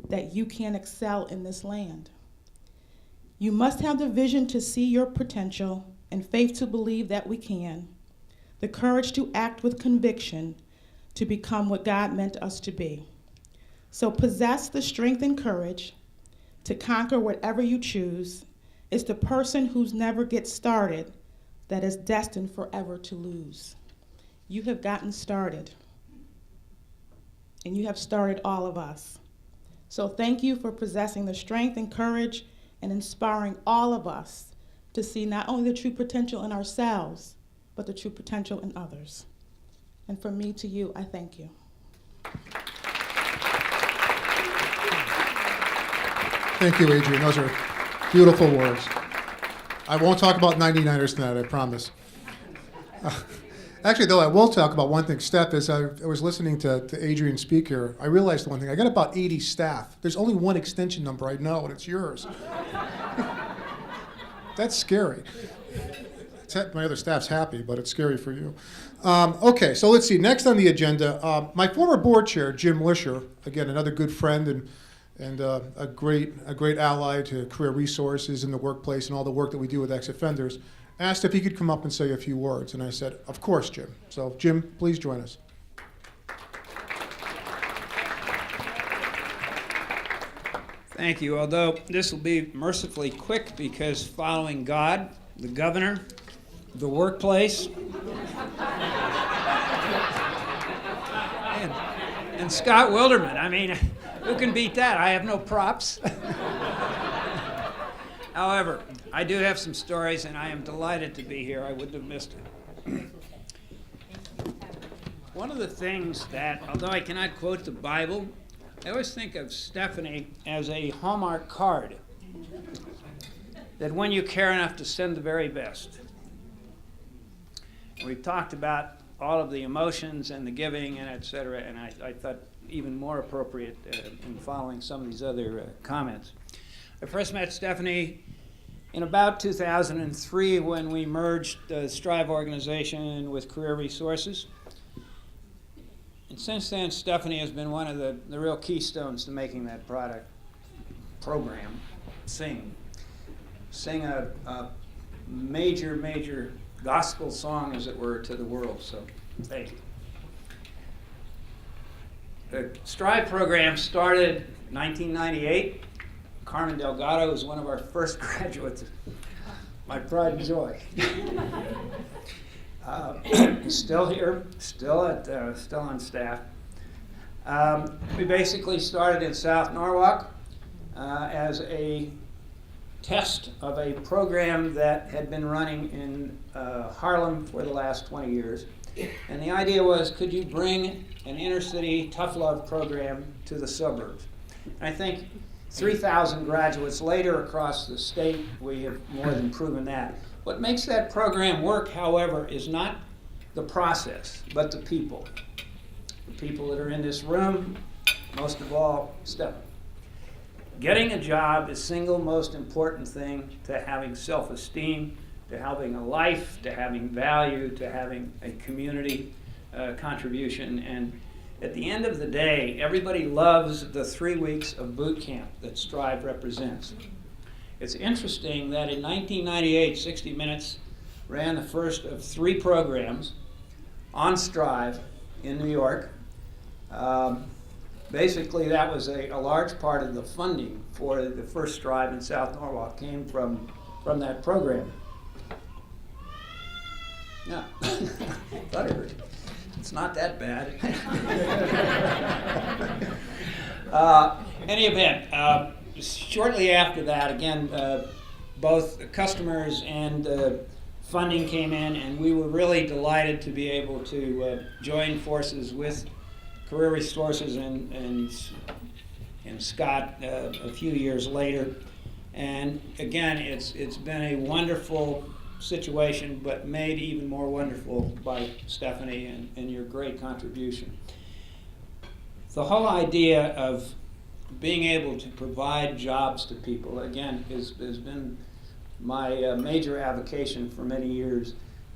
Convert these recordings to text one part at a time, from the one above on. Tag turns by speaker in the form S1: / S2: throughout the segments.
S1: that you can excel in this land. You must have the vision to see your potential and faith to believe that we can, the courage to act with conviction to become what God meant us to be. So possess the strength and courage to conquer whatever you choose. It's the person who's never gets started that is destined forever to lose. You have gotten started, and you have started all of us. So thank you for possessing the strength and courage and inspiring all of us to see not only the true potential in ourselves, but the true potential in others. And from me to you, I thank you.
S2: Thank you, Adrienne. Those are beautiful words. I won't talk about 99ers tonight, I promise. Actually, though, I will talk about one thing. Steph, as I was listening to Adrienne speak here, I realized one thing. I got about 80 staff. There's only one extension number I know, and it's yours. That's scary. My other staff's happy, but it's scary for you. Okay, so let's see. Next on the agenda, my former board chair, Jim Lisher, again, another good friend and a great ally to career resources in the workplace and all the work that we do with ex-offenders, asked if he could come up and say a few words. And I said, of course, Jim. So, Jim, please join us.
S3: Thank you. Although this will be mercifully quick because following God, the governor, the workplace, and Scott Wilderman. I mean, who can beat that? I have no props. However, I do have some stories, and I am delighted to be here. I wouldn't have missed it. One of the things that, although I cannot quote the Bible, I always think of Stephanie as a Hallmark card that when you care enough to send the very best. We've talked about all of the emotions and the giving and et cetera, and I thought even more appropriate in following some of these other comments. I first met Stephanie in about 2003 when we merged the Strive organization with Career Resources. And since then, Stephanie has been one of the real keystones to making that program sing a major gospel song, as it were, to the world. So thank you. The Strive program started in 1998. Carmen Delgado was one of our first graduates. My pride and joy. Still here, still on staff. We basically started in South Norwalk as a test of a program that had been running in Harlem for the last 20 years. And the idea was, could you bring an inner city tough love program to the suburbs? And I think 3,000 graduates later across the state, we have more than proven that. What makes that program work, however, is not the process, but the people. The people that are in this room, most of all, Stephanie. Getting a job is the single most important thing to having self-esteem, to having a life, to having value, to having a community contribution. And at the end of the day, everybody loves the 3 weeks of boot camp that Strive represents. It's interesting that in 1998, 60 Minutes ran the first of 3 programs on Strive in New York. Basically, that was a large part of the funding for the first Strive in South Norwalk came from that program. Yeah, thought I heard it. It's not that bad. Any event, shortly after that, again, both customers and funding came in, and we were really delighted to be able to join forces with Career Resources and Scott a few years later. And again, it's been a wonderful situation, but made even more wonderful by Stephanie and your great contribution. The whole idea of being able to provide jobs to people, again, has been my major avocation for many years.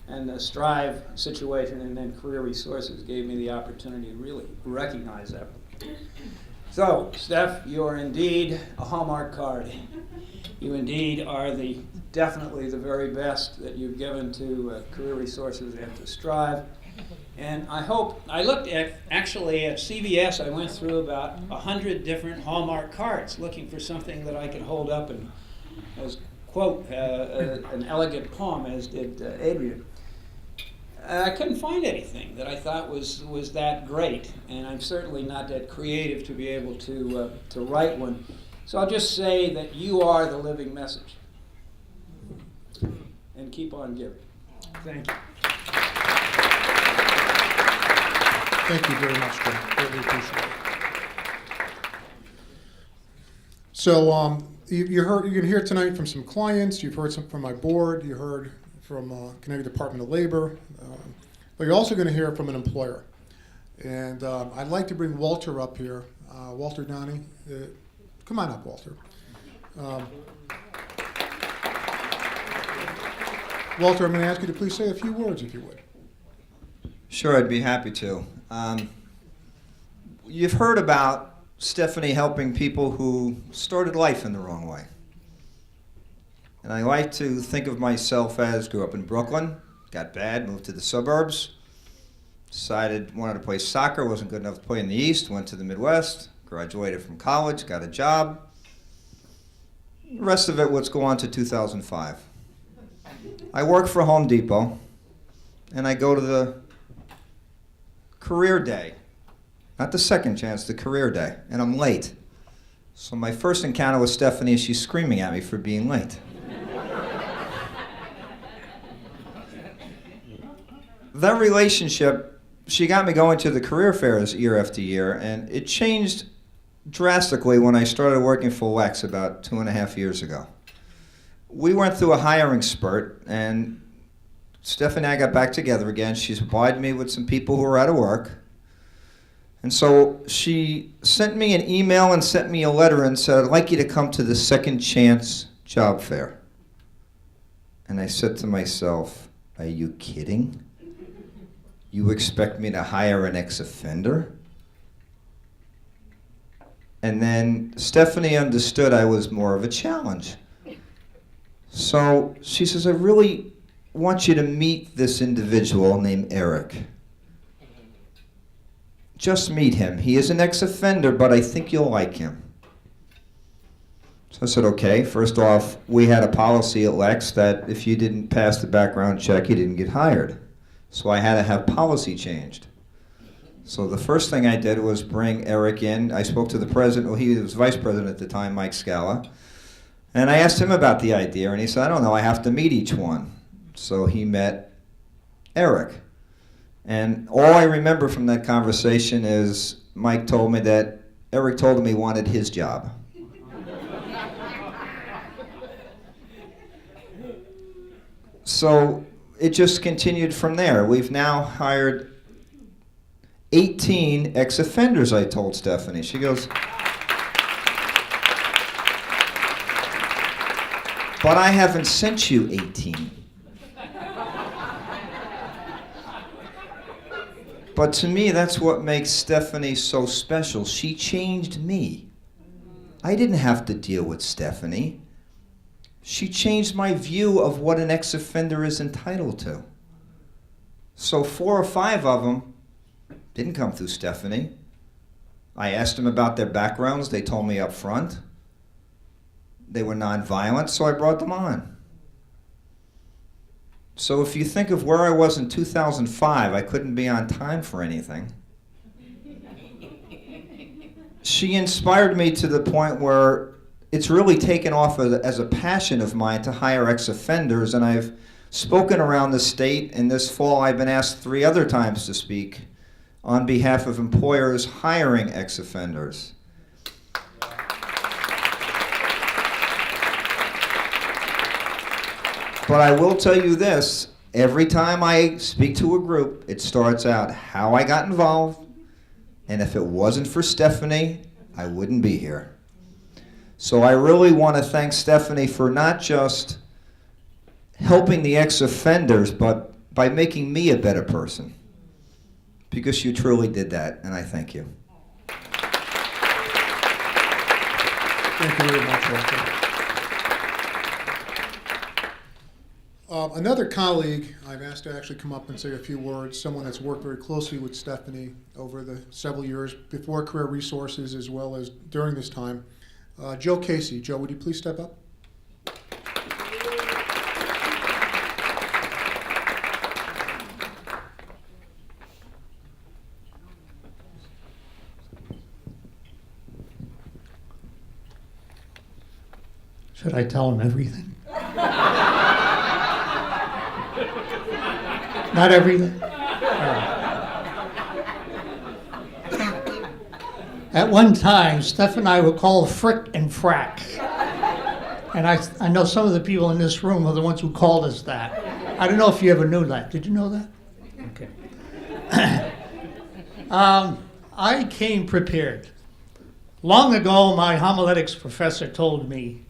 S3: And the Strive situation and then Career Resources gave me the opportunity to really recognize that. So, Steph, you are indeed a Hallmark card. You indeed are definitely the very best that you've given to Career Resources and to Strive. And I looked actually at CVS, I went through about 100 different Hallmark cards looking for something that I could hold up and as quote an elegant poem, as did Adrian. I couldn't find anything that I thought was that great, and I'm certainly not that creative to be able to write one. So I'll just say that you are the living message. And keep on giving. Thank you.
S2: Thank you very much, Jim. Greatly appreciate it. So you can hear tonight from some clients. You've heard some from my board. You heard from Connecticut Department of Labor. But you're also going to hear from an employer. And I'd like to bring Walter up here. Walter Donnie. Come on up, Walter. Walter, I'm going to ask you to please say a few words, if you would.
S4: Sure, I'd be happy to. You've heard about Stephanie helping people who started life in the wrong way. And I like to think of myself as grew up in Brooklyn, got bad, moved to the suburbs, decided wanted to play soccer, wasn't good enough to play in the East, went to the Midwest, graduated from college, got a job. The rest of it, let's go on to 2005. I work for Home Depot, and I go to the career day. Not the second chance, the career day. And I'm late. So my first encounter with Stephanie is she's screaming at me for being late. That relationship, she got me going to the career fairs year after year, and it changed drastically when I started working for Lex about 2.5 years ago. We went through a hiring spurt, and Stephanie and I got back together again. She supplied me with some people who were out of work. And so she sent me an email and sent me a letter and said, I'd like you to come to the Second Chance job fair. And I said to myself, are you kidding? You expect me to hire an ex-offender? And then Stephanie understood I was more of a challenge. So she says, I really want you to meet this individual named Eric. Just meet him. He is an ex-offender, but I think you'll like him. So I said, okay. First off, we had a policy at Lex that if you didn't pass the background check, you didn't get hired. So I had to have policy changed. So the first thing I did was bring Eric in. I spoke to the president, well, he was vice president at the time, Mike Scala. And I asked him about the idea, and he said, I don't know, I have to meet each one. So he met Eric. And all I remember from that conversation is Mike told me that Eric told him he wanted his job. So it just continued from there. We've now hired 18 ex-offenders, I told Stephanie. She goes, but I haven't sent you 18. But to me, that's what makes Stephanie so special. She changed me. I didn't have to deal with Stephanie. She changed my view of what an ex-offender is entitled to. So 4 or 5 of them didn't come through Stephanie. I asked them about their backgrounds. They told me up front. They were nonviolent, so I brought them on. So if you think of where I was in 2005, I couldn't be on time for anything. She inspired me to the point where it's really taken off as a passion of mine to hire ex-offenders, and I've spoken around the state, and this fall I've been asked 3 other times to speak on behalf of employers hiring ex-offenders. But I will tell you this, every time I speak to a group, it starts out how I got involved, and if it wasn't for Stephanie, I wouldn't be here. So I really want to thank Stephanie for not just helping the ex-offenders, but by making me a better person. Because you truly did that, and I thank you.
S2: Thank you very much, Walter. Another colleague I've asked to actually come up and say a few words, someone that's worked very closely with Stephanie over the several years before Career Resources as well as during this time, Joe Casey. Joe, would you please step up?
S5: Should I tell him everything? Not everything? All right. At one time, Steph and I were called Frick and Frack. And I know some of the people in this room are the ones who called us that. I don't know if you ever knew that. Did you know that? Okay. I came prepared. Long ago, my homiletics professor told me,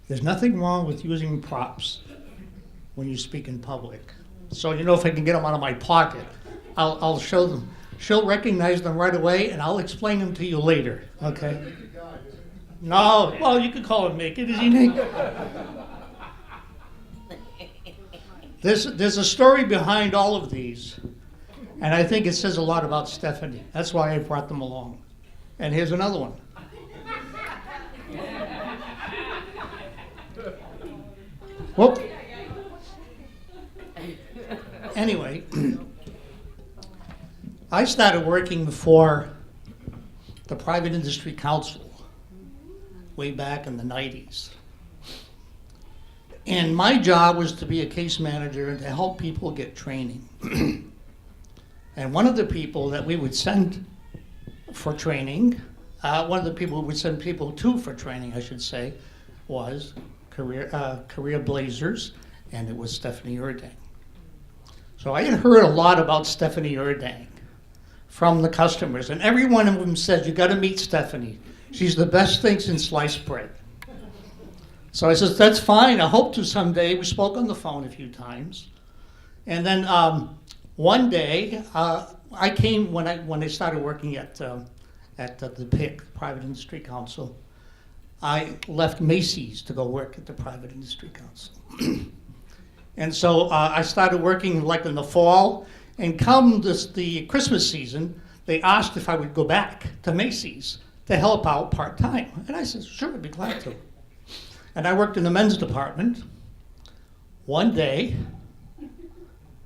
S5: there's nothing wrong with using props when you speak in public. So, if I can get them out of my pocket, I'll show them. She'll recognize them right away, and I'll explain them to you later, okay? No, well, you could call him Mick. Is he Nick? There's a story behind all of these, and I think it says a lot about Stephanie. That's why I brought them along. And here's another one. Whoop. Anyway, I started working for the Private Industry Council way back in the 90s. And my job was to be a case manager and to help people get training. And one of the people that we would send for training, one of the people we would send people to for training, I should say, was Career Blazers, and it was Stephanie Urdang. So I had heard a lot about Stephanie Urdang from the customers, and every one of them said, you gotta meet Stephanie. She's the best thing since sliced bread. So I said, that's fine, I hope to someday. We spoke on the phone a few times. And then one day, I came, when I started working at the PIC, Private Industry Council, I left Macy's to go work at the Private Industry Council. And so I started working like in the fall, and come the Christmas season, they asked if I would go back to Macy's to help out part-time. And I said, sure, I'd be glad to. And I worked in the men's department. One day,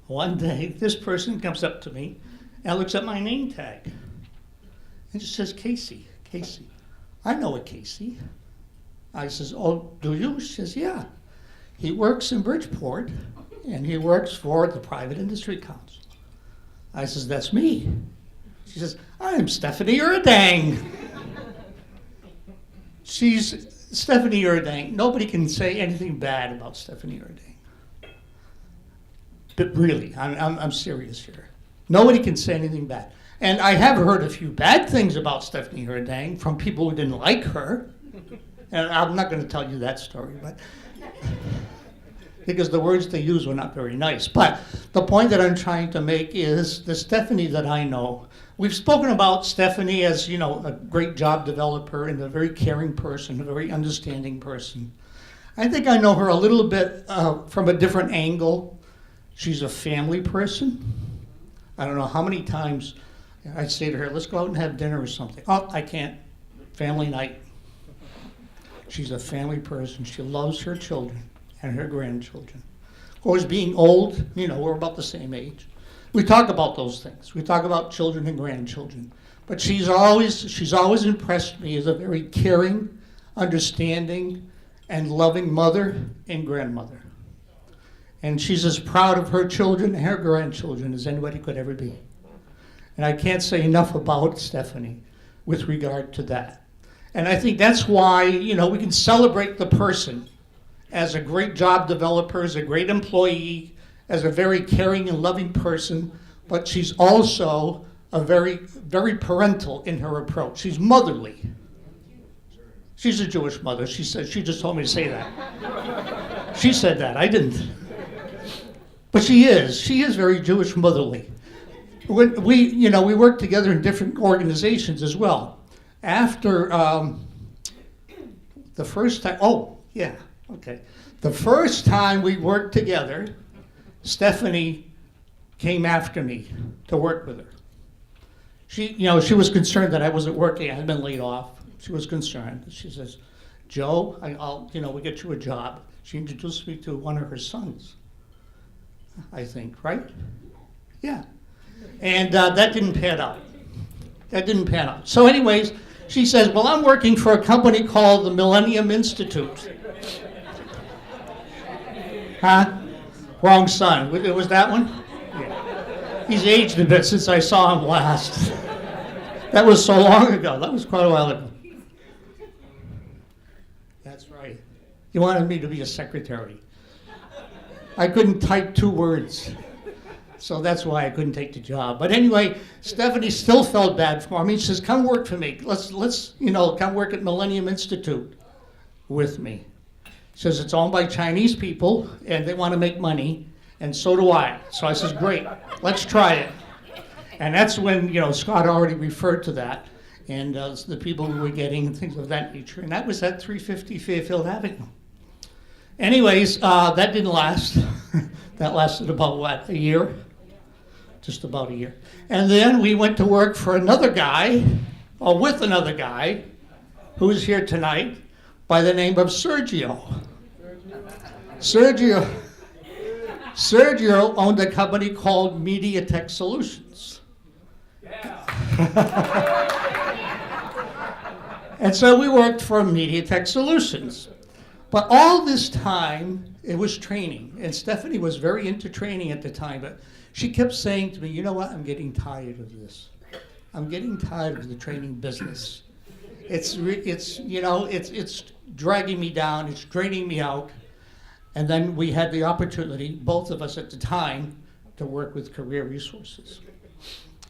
S5: this person comes up to me and looks at my name tag. And just says, Casey. I know a Casey. I says, oh, do you? She says, yeah. He works in Bridgeport, and he works for the Private Industry Council. I says, that's me. She says, I'm Stephanie Urdang. She's Stephanie Urdang. Nobody can say anything bad about Stephanie Urdang. But really, I'm serious here. Nobody can say anything bad. And I have heard a few bad things about Stephanie Urdang from people who didn't like her. And I'm not going to tell you that story, but because the words they used were not very nice. But the point that I'm trying to make is the Stephanie that I know. We've spoken about Stephanie as, a great job developer and a very caring person, a very understanding person. I think I know her a little bit from a different angle. She's a family person. I don't know how many times I'd say to her, let's go out and have dinner or something. Oh, I can't. Family night. She's a family person. She loves her children and her grandchildren. Of course, being old, we're about the same age. We talk about those things. We talk about children and grandchildren. But she's always impressed me as a very caring, understanding, and loving mother and grandmother. And she's as proud of her children and her grandchildren as anybody could ever be. And I can't say enough about Stephanie with regard to that. And I think that's why, we can celebrate the person as a great job developer, as a great employee, as a very caring and loving person, but she's also a very, very parental in her approach. She's motherly. She's a Jewish mother. She just told me to say that. She said that, I didn't. But she is very Jewish motherly. We work together in different organizations as well. After the first time, oh, yeah, okay. The first time we worked together, Stephanie came after me to work with her. She was concerned that I wasn't working. I had been laid off. She was concerned. She says, Joe, we'll get you a job. She introduced me to one of her sons, I think, right? Yeah. And that didn't pan out. So anyways, she says, well, I'm working for a company called the Millennium Institute. Huh? Wrong son. Was that one? Yeah. He's aged a bit since I saw him last. That was so long ago. That was quite a while ago. That's right. You wanted me to be a secretary. I couldn't type 2 words. So that's why I couldn't take the job. But anyway, Stephanie still felt bad for me. She says, come work for me. Let's come work at Millennium Institute with me. She says, it's owned by Chinese people, and they want to make money, and so do I. So I says, great, let's try it. And that's when, Scott already referred to that, and the people we were getting and things of that nature. And that was at 350 Fairfield Avenue. Anyways, that didn't last. That lasted about, a year? Just about a year. And then we went to work for another guy, or with another guy, who's here tonight, by the name of Sergio. Sergio owned a company called MediaTek Solutions. And so we worked for MediaTek Solutions. But all this time, it was training. And Stephanie was very into training at the time, but she kept saying to me, you know what, I'm getting tired of this. I'm getting tired of the training business. It's dragging me down, it's draining me out. And then we had the opportunity, both of us at the time, to work with Career Resources.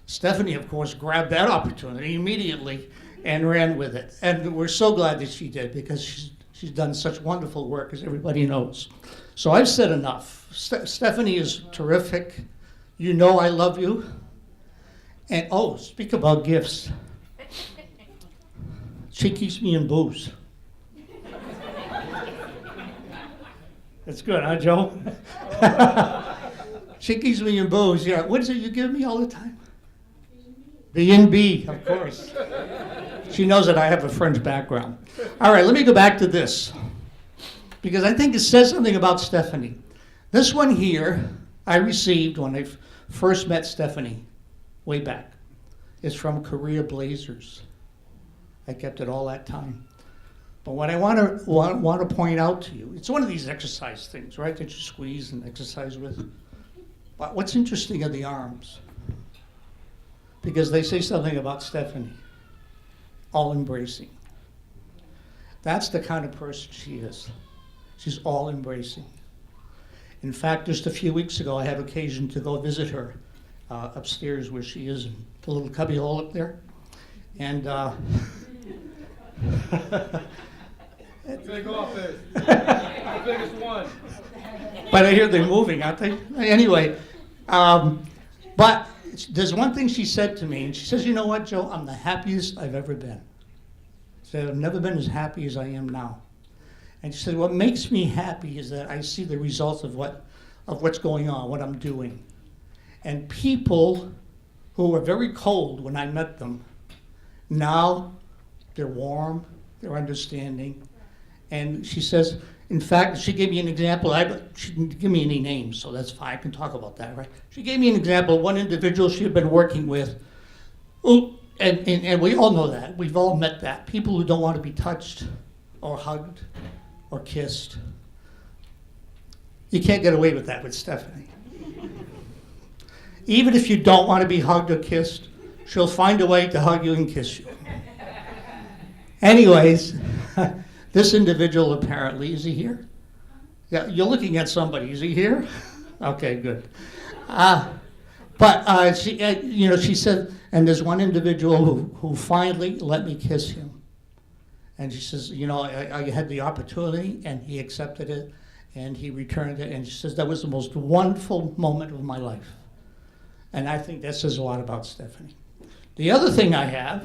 S5: Stephanie, of course, grabbed that opportunity immediately and ran with it. And we're so glad that she did, because she's done such wonderful work, as everybody knows. So I've said enough. Stephanie is terrific. You know I love you. And speak about gifts. She keeps me in booze. That's good, huh, Joe? She keeps me in booze, yeah. What is it you give me all the time? B&B, of course. She knows that I have a French background. All right, let me go back to this, because I think it says something about Stephanie. This one here I received when I first met Stephanie, way back. It's from Korea Blazers. I kept it all that time. But what I want to point out to you, it's one of these exercise things, right, that you squeeze and exercise with. But what's interesting are the arms, because they say something about Stephanie, all embracing. That's the kind of person she is. She's all embracing. In fact, just a few weeks ago, I had occasion to go visit her upstairs where she is, in the little cubby hole up there. And
S6: Big office. The biggest one.
S5: But I hear they're moving, aren't they? Anyway, but there's one thing she said to me, and she says, you know what, Joe, I'm the happiest I've ever been. She said, I've never been as happy as I am now. And she said, what makes me happy is that I see the results of what's going on, what I'm doing. And people who were very cold when I met them, now they're warm, they're understanding. And she says, in fact, she gave me an example. She didn't give me any names, so that's fine. I can talk about that, right? She gave me an example of one individual she had been working with. And we all know that. We've all met that. People who don't want to be touched or hugged or kissed. You can't get away with that with Stephanie. Even if you don't want to be hugged or kissed, she'll find a way to hug you and kiss you. Anyways, this individual apparently, is he here? Yeah, you're looking at somebody. Is he here? Okay, good. But she said, and there's one individual who finally let me kiss him. And she says, I had the opportunity, and he accepted it, and he returned it. And she says, that was the most wonderful moment of my life. And I think that says a lot about Stephanie. The other thing I have,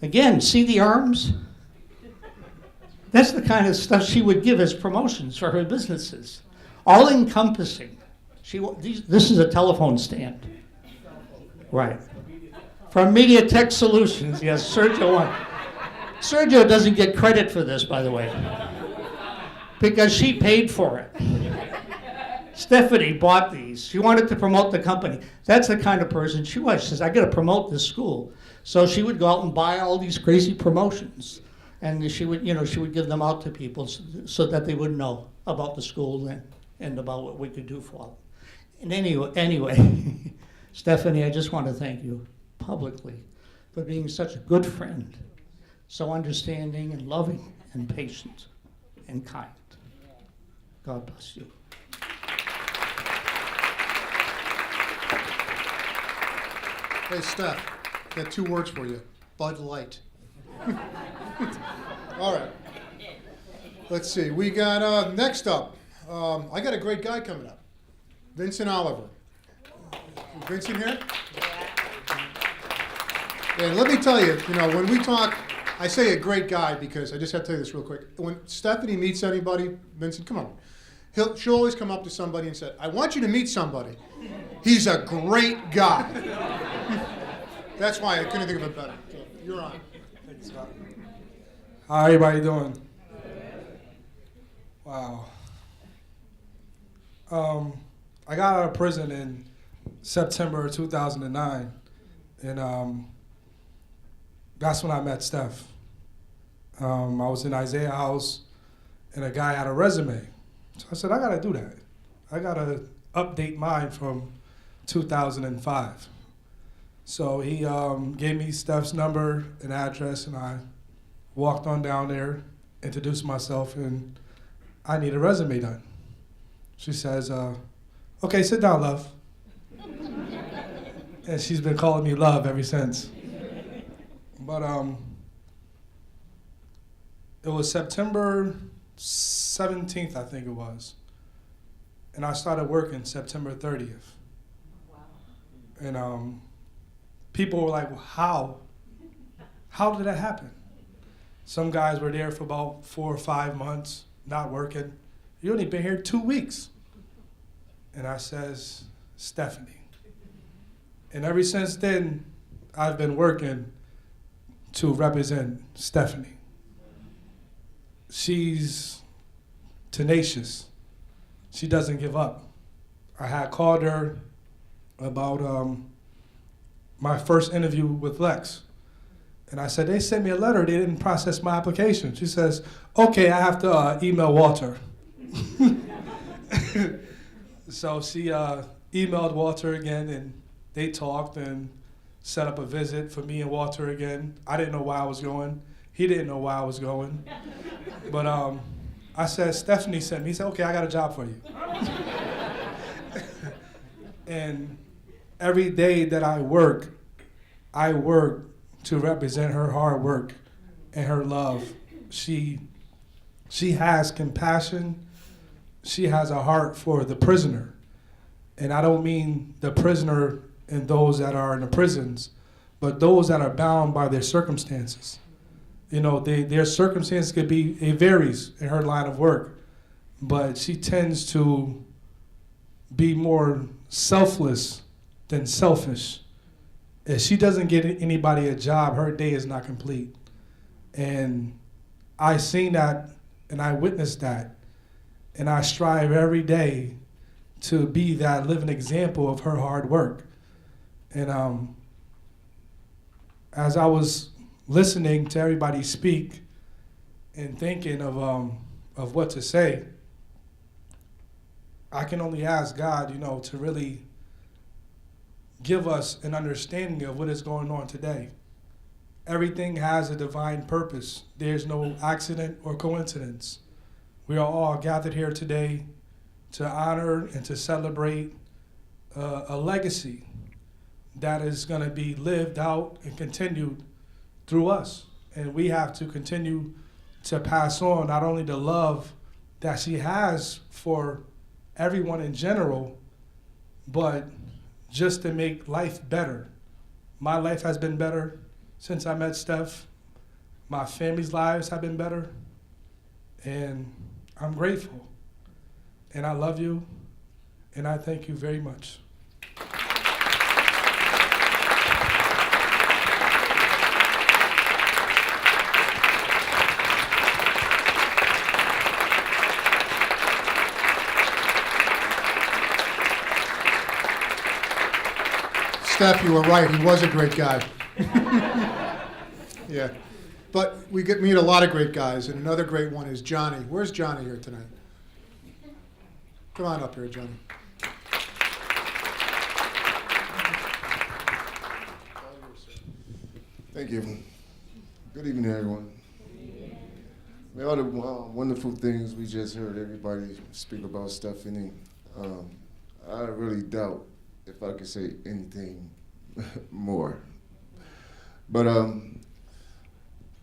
S5: again, see the arms? That's the kind of stuff she would give as promotions for her businesses. All encompassing. This is a telephone stand. Right. From MediaTek Solutions, yes, Sergio won. Sergio doesn't get credit for this, by the way, because she paid for it. Stephanie bought these. She wanted to promote the company. That's the kind of person she was. She says, I got to promote this school. So she would go out and buy all these crazy promotions. And she would give them out to people so that they would know about the school and about what we could do for them. And anyway, Stephanie, I just want to thank you publicly for being such a good friend, so understanding and loving and patient and kind. God bless you.
S2: Hey, Steph, got 2 words for you. Bud Light. All right. Let's see. We got, next up, I got a great guy coming up. Vincent Oliver. Vincent here? And let me tell you, when we talk, I say a great guy because I just have to tell you this real quick. When Stephanie meets anybody, Vincent, come on. She'll always come up to somebody and say, I want you to meet somebody. He's a great guy. That's why I couldn't think of it better. So, you're on.
S6: Thanks, Scott. How everybody doing? Wow. I got out of prison in September 2009, and that's when I met Steph. I was in Isaiah House, and a guy had a resume. So I said, I gotta do that. I gotta update mine from 2005. So he gave me Steph's number and address, and I walked on down there, introduced myself, and I need a resume done. She says, okay, sit down, love. And she's been calling me love ever since. But it was September 17th, I think it was. And I started working September 30th. Wow. And people were like, well, how? How did that happen? Some guys were there for about 4 or 5 months, not working. You only been here 2 weeks. And I says, Stephanie. And ever since then, I've been working to represent Stephanie. She's tenacious. She doesn't give up. I had called her about my first interview with Lex. And I said, they sent me a letter, they didn't process my application. She says, okay, I have to email Walter. So she emailed Walter again, and they talked and set up a visit for me and Walter again. I didn't know why I was going. He didn't know why I was going. But I said, Stephanie sent me. He said, okay, I got a job for you. And every day that I work to represent her hard work and her love. She has compassion. She has a heart for the prisoner. And I don't mean the prisoner and those that are in the prisons, but those that are bound by their circumstances. You know, their circumstances could be, it varies in her line of work, but she tends to be more selfless than selfish. If she doesn't get anybody a job, her day is not complete. And I seen that and I witnessed that. And I strive every day to be that living example of her hard work. And as I was listening to everybody speak and thinking of what to say, I can only ask God, you know, to really give us an understanding of what is going on today. Everything has a divine purpose. There's no accident or coincidence. We are all gathered here today to honor and to celebrate a legacy that is going to be lived out and continued through us. And we have to continue to pass on not only the love that she has for everyone in general, but just to make life better. My life has been better since I met Steph. My family's lives have been better. And I'm grateful. And I love you. And I thank you very much.
S2: Steph, you were right. He was a great guy. Yeah. But we meet a lot of great guys, and another great one is Johnny. Where's Johnny here tonight? Come on up here, Johnny.
S7: Thank you. Good evening, everyone. All the wonderful things we just heard everybody speak about Stephanie. I really doubt if I could say anything more. But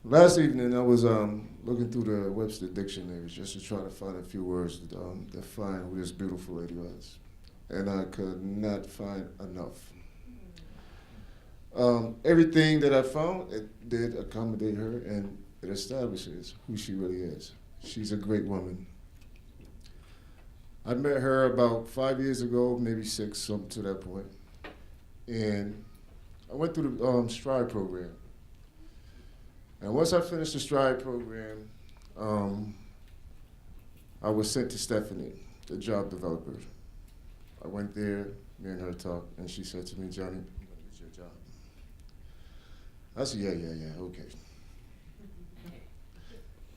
S7: last evening I was looking through the Webster dictionary just to try to find a few words to define who this beautiful lady was. And I could not find enough. Everything that I found, it did accommodate her, and it establishes who she really is. She's a great woman. I met her about 5 years ago, maybe 6, something to that point. And I went through the STRIDE program. And once I finished the STRIDE program, I was sent to Stephanie, the job developer. I went there, me and her talked, and she said to me, Johnny, it's your job. I said, yeah, okay.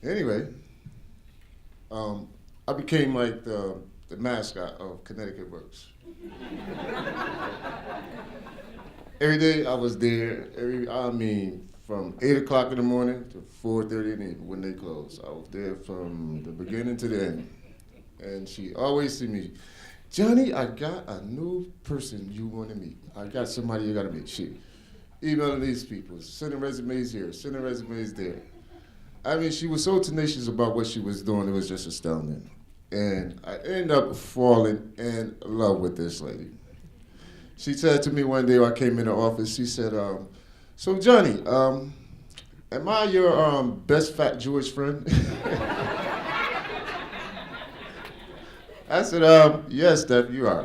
S7: Anyway, I became like the mascot of Connecticut Works. Every day I was there, from 8 o'clock in the morning to 4:30 in the evening when they closed. I was there from the beginning to the end. And she always said to me, Johnny, I got a new person you want to meet. I got somebody you got to meet. She emailing these people, sending resumes here, sending resumes there. I mean, she was so tenacious about what she was doing, it was just astounding. And I ended up falling in love with this lady. She said to me one day when I came in the office, she said, so Johnny, am I your best fat Jewish friend? I said, yes, Steph, you are.